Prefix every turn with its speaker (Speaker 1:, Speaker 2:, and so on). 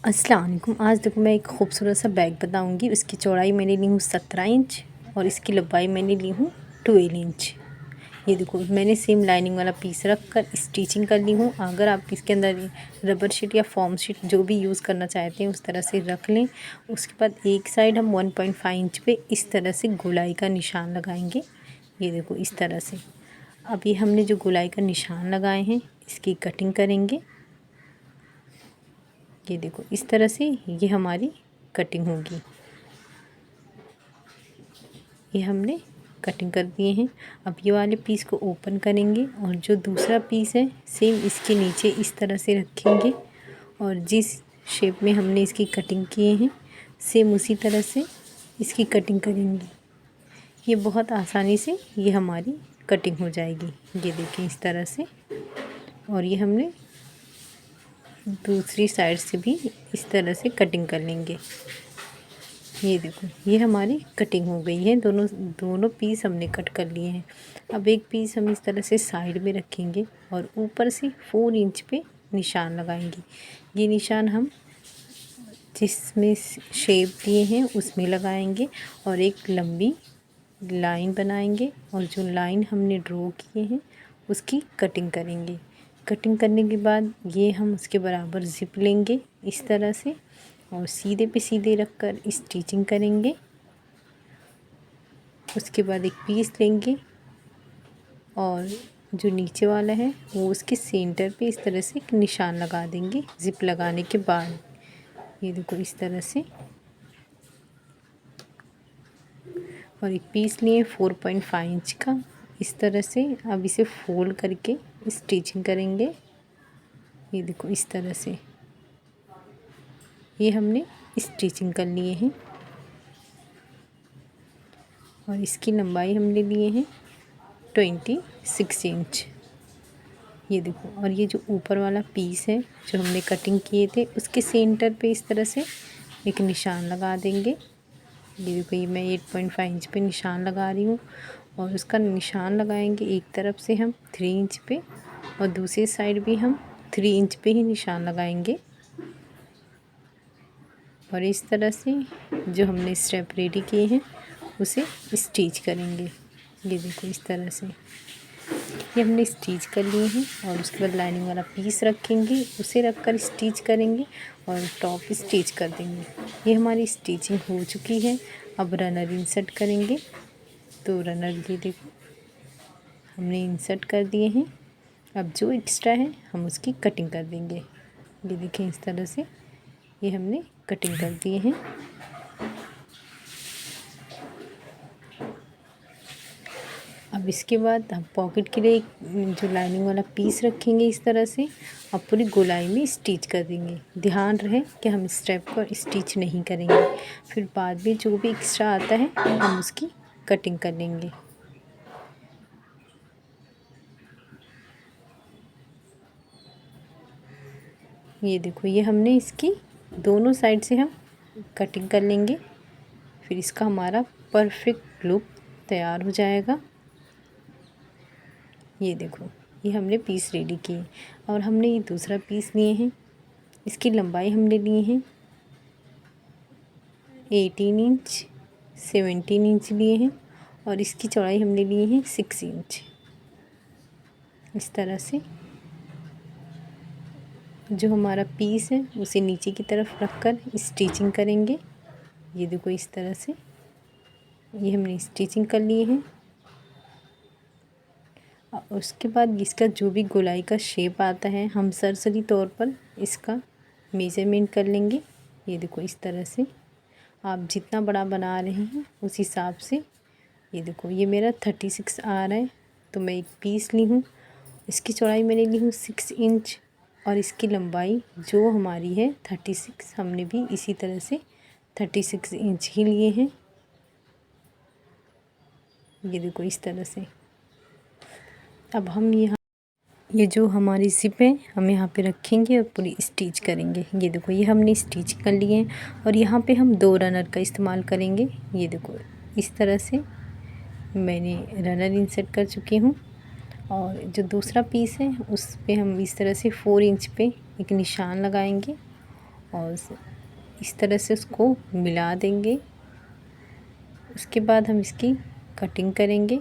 Speaker 1: अस्सलाम वालेकुम। आज देखो मैं एक खूबसूरत सा बैग बताऊंगी। उसकी चौड़ाई मैंने ली हूँ 17 इंच और इसकी लंबाई मैंने ली हूँ 12 इंच। ये देखो मैंने सेम लाइनिंग वाला पीस रख कर स्टिचिंग कर ली हूँ। अगर आप इसके अंदर रबर शीट या फॉर्म शीट जो भी यूज़ करना चाहते हैं उस तरह से रख लें। उसके बाद एक साइड हम 1.5 इंच पे इस तरह से गोलाई का निशान लगाएंगे। ये देखो इस तरह से। अब ये हमने जो गोलाई का निशान लगाए हैं इसकी कटिंग करेंगे। ये देखो इस तरह से ये हमारी कटिंग होगी। ये हमने कटिंग कर दिए हैं। अब ये वाले पीस को ओपन करेंगे और जो दूसरा पीस है सेम इसके नीचे इस तरह से रखेंगे और जिस शेप में हमने इसकी कटिंग किए हैं सेम उसी तरह से इसकी कटिंग करेंगे। ये बहुत आसानी से ये हमारी कटिंग हो जाएगी। ये देखिए इस तरह से। और ये हमने दूसरी साइड से भी इस तरह से कटिंग कर लेंगे। ये देखो ये हमारी कटिंग हो गई है। दोनों पीस हमने कट कर लिए हैं। अब एक पीस हम इस तरह से साइड में रखेंगे और ऊपर से 4 इंच पे निशान लगाएंगे। ये निशान हम जिसमें शेप दिए हैं उसमें लगाएंगे और एक लंबी लाइन बनाएंगे और जो लाइन हमने ड्रॉ किए हैं उसकी कटिंग करेंगे। कटिंग करने के बाद ये हम उसके बराबर ज़िप लेंगे इस तरह से और सीधे पे सीधे रख कर स्टिचिंग करेंगे। उसके बाद एक पीस लेंगे और जो नीचे वाला है वो उसके सेंटर पे इस तरह से एक निशान लगा देंगे ज़िप लगाने के बाद। ये देखो इस तरह से। और एक पीस लिए 4.5 इंच का इस तरह से। अब इसे फोल्ड करके स्टिचिंग करेंगे। ये देखो इस तरह से ये हमने स्टिचिंग कर लिए हैं और इसकी लंबाई हमने लिए हैं 26 इंच। ये देखो और ये जो ऊपर वाला पीस है जो हमने कटिंग किए थे उसके सेंटर पे इस तरह से एक निशान लगा देंगे। ये देखो ये मैं 8.5 इंच पे निशान लगा रही हूँ और उसका निशान लगाएंगे एक तरफ से हम 3 इंच पे और दूसरी साइड भी हम 3 इंच पे ही निशान लगाएंगे। और इस तरह से जो हमने स्टेप रेडी किए हैं उसे स्टिच करेंगे। ये देखो इस तरह से ये हमने स्टिच कर लिए हैं और उसके बाद लाइनिंग वाला पीस रखेंगे उसे रख कर स्टिच करेंगे और टॉप स्टिच कर देंगे। ये हमारी स्टिचिंग हो चुकी है। अब रनर इंसर्ट करेंगे। तो रनर ये देखो हमने इंसर्ट कर दिए हैं। अब जो एक्स्ट्रा है हम उसकी कटिंग कर देंगे। ये देखें इस तरह से ये हमने कटिंग कर दिए हैं। अब इसके बाद हम पॉकेट के लिए जो लाइनिंग वाला पीस रखेंगे इस तरह से अब पूरी गोलाई में स्टिच कर देंगे। ध्यान रहे कि हम स्टेप को स्टिच नहीं करेंगे। फिर बाद में जो भी एक्स्ट्रा आता है हम उसकी कटिंग कर लेंगे। ये देखो ये हमने इसकी दोनों साइड से हम कटिंग कर लेंगे। फिर इसका हमारा परफेक्ट लुक तैयार हो जाएगा। ये देखो ये हमने पीस रेडी किए और हमने ये दूसरा पीस लिए हैं। इसकी लंबाई हमने लिए हैं 18 इंच 17 इंच लिए हैं और इसकी चौड़ाई हमने लिए हैं 6 इंच। इस तरह से जो हमारा पीस है उसे नीचे की तरफ रखकर स्टिचिंग करेंगे। ये देखो इस तरह से ये हमने स्टिचिंग कर लिए हैं। उसके बाद इसका जो भी गोलाई का शेप आता है हम सरसरी तौर पर इसका मेजरमेंट कर लेंगे। ये देखो इस तरह से आप जितना बड़ा बना रहे हैं उस हिसाब से। ये देखो ये मेरा 36 आ रहा है तो मैं एक पीस ली हूँ। इसकी चौड़ाई मैंने ली हूँ 6 इंच और इसकी लंबाई जो हमारी है 36 हमने भी इसी तरह से 36 इंच ही लिए हैं। ये देखो इस तरह से। अब हम यहाँ ये जो हमारी ज़िप है हम यहाँ पे रखेंगे और पूरी स्टिच करेंगे। ये देखो ये हमने स्टिच कर लिए हैं और यहाँ पे हम 2 रनर का इस्तेमाल करेंगे। ये देखो इस तरह से मैंने रनर इंसर्ट कर चुकी हूँ और जो दूसरा पीस है उस पे हम इस तरह से 4 इंच पे एक निशान लगाएंगे और इस तरह से उसको मिला देंगे। उसके बाद हम इसकी कटिंग करेंगे।